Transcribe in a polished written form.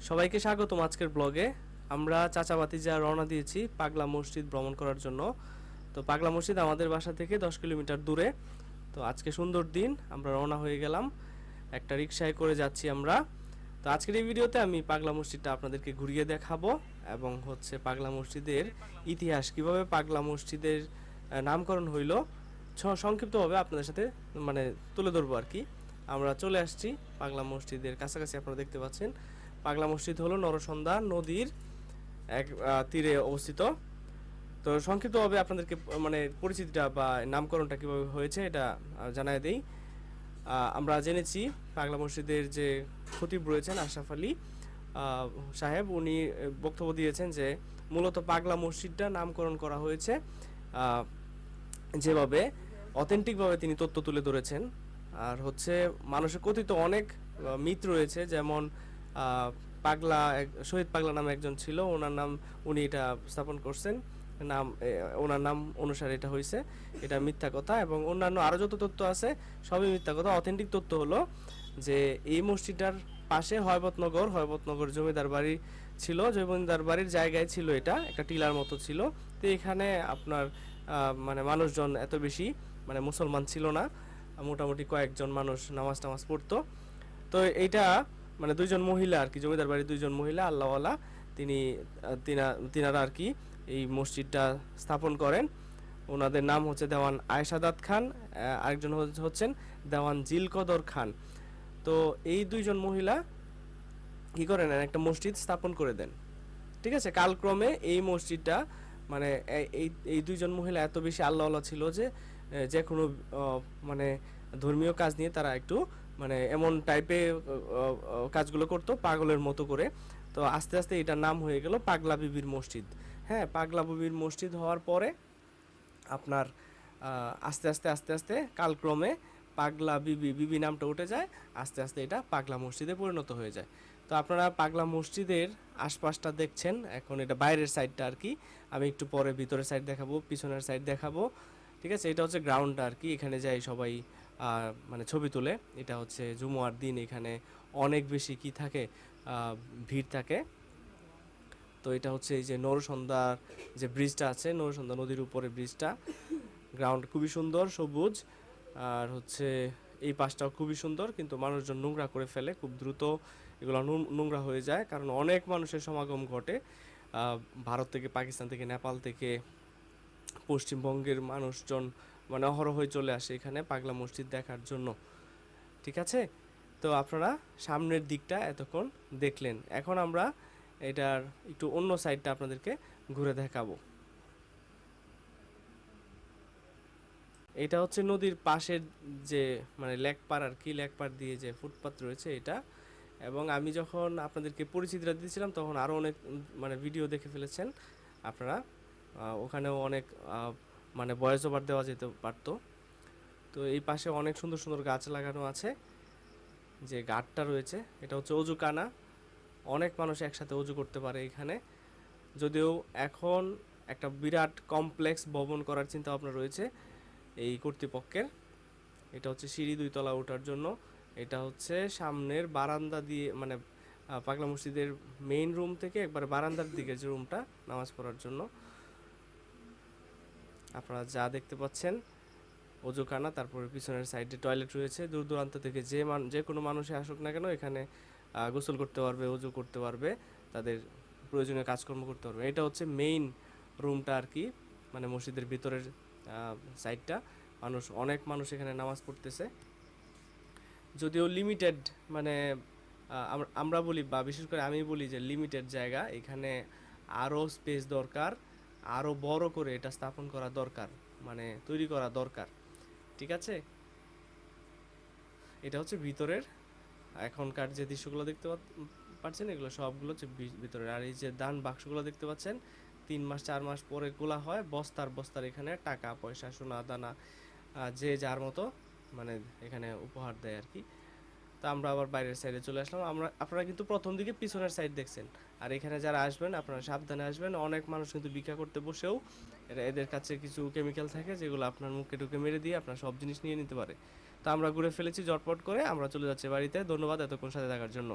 সবাইকে স্বাগতম আজকের ব্লগে। আমরা চাচাবাতিজা রওনা দিয়েছি পাগলা মসজিদ ভ্রমণ করার জন্য। তো পাগলা মসজিদ আমাদের বাসা থেকে 10 কিলোমিটার দূরে। তো আজকে সুন্দর দিন, আমরা রওনা হয়ে গেলাম, একটা রিক্সায় করে যাচ্ছি আমরা। তো আজকের এই ভিডিওতে আমি পাগলা মসজিদটা আপনাদেরকে ঘুরিয়ে দেখাবো এবং হচ্ছে পাগলা মসজিদের ইতিহাস, কিভাবে পাগলা মসজিদের নামকরণ হইল সংক্ষিপ্তভাবে আপনাদের সাথে মানে তুলে ধরবো আর কি। আমরা চলে আসছি পাগলা মসজিদের কাছাকাছি। আপনারা দেখতে পাচ্ছেন পাগলা মসজিদ হলো নরসন্দা নদীর এক তীরে অবস্থিত। তো সংক্ষিপ্তভাবে আপনাদেরকে মানে পরিচিতিটা বা নামকরণটা কীভাবে হয়েছে এটা জানাই দেই। আমরা জেনেছি পাগলা মসজিদের যে খতিব রয়েছেন আশরাফ আলী সাহেব, উনি বক্তব্য দিয়েছেন যে মূলত পাগলা মসজিদটা নামকরণ করা হয়েছে যেভাবে অথেন্টিকভাবে তিনি তথ্য তুলে ধরেছেন। আর হচ্ছে মানুষের কথিত অনেক মিথ রয়েছে, যেমন পাগলা শহীদ পাগলা নামে একজন ছিল, ওনার নাম উনি এটা স্থাপন করছেন, নাম ওনার নাম অনুসারে এটা হয়েছে, এটা মিথ্যা কথা। এবং অন্যান্য আরও যত তথ্য আছে সবই মিথ্যা কথা। অথেন্টিক তথ্য হলো যে এই মসজিদটার পাশে হয়বতনগর জমিদার বাড়ি ছিল, জমিদার বাড়ির জায়গায় ছিল, এটা একটা টিলার মতো ছিল। তো এখানে আপনার মানে মানুষজন এত বেশি মানে মুসলমান ছিল না, মোটামুটি কয়েকজন মানুষ নামাজ টামাজ পড়তো। তো এইটা মানে দুইজন মহিলা আর কি, জমিদার বাড়ির দুইজন মহিলা আল্লাহওয়ালা, তিনারা আর কি এই মসজিদটা স্থাপন করেন। ওনাদের নাম হচ্ছে দেওয়ান আয়েশাদাত খান, আরেকজন হচ্ছেন দেওয়ান জিলকদর খান। তো এই দুইজন মহিলা কি করেন, একটা মসজিদ স্থাপন করে দেন। ঠিক আছে, কালক্রমে এই মসজিদটা মানে এই দুইজন মহিলা এত বেশি আল্লাহওয়ালা ছিল যে কোনো মানে ধর্মীয় কাজ নিয়ে তারা একটু মানে এমন টাইপে কাজগুলো করতো পাগলের মতো করে। তো আস্তে আস্তে এটার নাম হয়ে গেল পাগলা বিবির মসজিদ। হ্যাঁ, পাগলা বিবির মসজিদ হওয়ার পরে আপনার আস্তে আস্তে কালক্রমে পাগলা বিবি নামটা উঠে যায়, আস্তে আস্তে এটা পাগলা মসজিদে পরিণত হয়ে যায়। তো আপনারা পাগলা মসজিদের আশপাশটা দেখছেন, এখন এটা বাইরের সাইডটা আর কি। আমি একটু পরে ভিতরের সাইড দেখাবো, পিছনের সাইড দেখাবো। ঠিক আছে, এটা হচ্ছে গ্রাউন্ডটা আর কি, এখানে যাই সবাই মানে ছবি তুলে। এটা হচ্ছে জুমার দিন, এখানে অনেক বেশি কি থাকে, ভিড় থাকে। তো এটা হচ্ছে এই যে নরসন্দার যে ব্রিজটা আছে, নরসন্দা নদীর উপরে ব্রিজটা, গ্রাউন্ড খুবই সুন্দর সবুজ। আর হচ্ছে এই পাশটাও খুবই সুন্দর, কিন্তু মানুষজন নোংরা করে ফেলে খুব দ্রুত, এগুলো নোংরা হয়ে যায় কারণ অনেক মানুষের সমাগম ঘটে ভারত থেকে, পাকিস্তান থেকে, নেপাল থেকে, পশ্চিমবঙ্গের মানুষজন মানে অহরহই চলে আসে এখানে পাগলা মসজিদ দেখার জন্য। ঠিক আছে, তো আপনারা সামনের দিকটা এতক্ষণ দেখলেন, এখন আমরা এটার একটু অন্য সাইডটা আপনাদেরকে ঘুরে দেখাবো। এটা হচ্ছে নদীর পাশের যে মানে লেকপার আর কি, লেকপার দিয়ে যে ফুটপাত রয়েছে এটা। এবং আমি যখন আপনাদেরকে পরিচিতিটা দিয়েছিলাম তখন আরও অনেক মানে ভিডিও দেখে ফেলেছেন আপনারা, ওখানেও অনেক মানে ভয়েস ওভার দেওয়া যেতে পারতো। তো এই পাশে অনেক সুন্দর সুন্দর গাছ লাগানো আছে, যে ঘাটটা রয়েছে এটা হচ্ছে অজুখানা, অনেক মানুষ একসাথে অজু করতে পারে এখানে। যদিও এখন একটা বিরাট কমপ্লেক্স ভবন করার চিন্তা ভাবনা রয়েছে এই কর্তৃপক্ষের। এটা হচ্ছে সিঁড়ি 2 তলা ওঠার জন্য। এটা হচ্ছে সামনের বারান্দা দিয়ে মানে পাগলা মসজিদের মেইন রুম থেকে একবার বারান্দার দিকে যে রুমটা নামাজ পড়ার জন্য আপনারা যা দেখতে পাচ্ছেন অজুখানা, তারপরে পিছনের সাইডে টয়লেট রয়েছে। দূর দূরান্ত থেকে যে কোনো মানুষে আসুক না কেন এখানে গোসল করতে পারবে, অজু করতে পারবে, তাদের প্রয়োজনীয় কাজকর্ম করতে পারবে। এটা হচ্ছে মেইন রুমটা আর কি, মানে মসজিদের ভিতরের সাইডটা। অনেক মানুষ এখানে নামাজ পড়তেছে, যদিও লিমিটেড মানে আমরা বলি বা বিশেষ করে আমি বলি যে লিমিটেড জায়গা, এখানে আরও স্পেস দরকার, আরও বড় করে এটা স্থাপন করা দরকার, মানে তৈরি করা দরকার। ঠিক আছে, এটা হচ্ছে ভিতরের এখনকার যে দৃশ্যগুলো দেখতে পাচ্ছেন, এগুলো সবগুলো হচ্ছে ভিতরের। আর এই যে দান বাক্সগুলো দেখতে পাচ্ছেন 3 মাস 4 মাস পরে খোলা হয়, বস্তার এখানে টাকা পয়সা সোনা দানা যে যার মতো মানে এখানে উপহার দেয় আর কি। তো আমরা আবার বাইরের সাইডে চলে আসলাম। আপনারা কিন্তু প্রথম দিকে পিছনের সাইড দেখছেন। আর এখানে যারা আসবেন আপনারা সাবধানে আসবেন, অনেক মানুষ কিন্তু ভিক্ষা করতে বসেও এদের কাছে কিছু কেমিক্যাল থাকে যেগুলো আপনার মুখে ঢুকে মেরে দিয়ে আপনার সব জিনিস নিয়ে নিতে পারে। তো আমরা ঘুরে ফেলেছি জটপট করে, আমরা চলে যাচ্ছি বাড়িতে। ধন্যবাদ এতক্ষণ সাথে থাকার জন্য।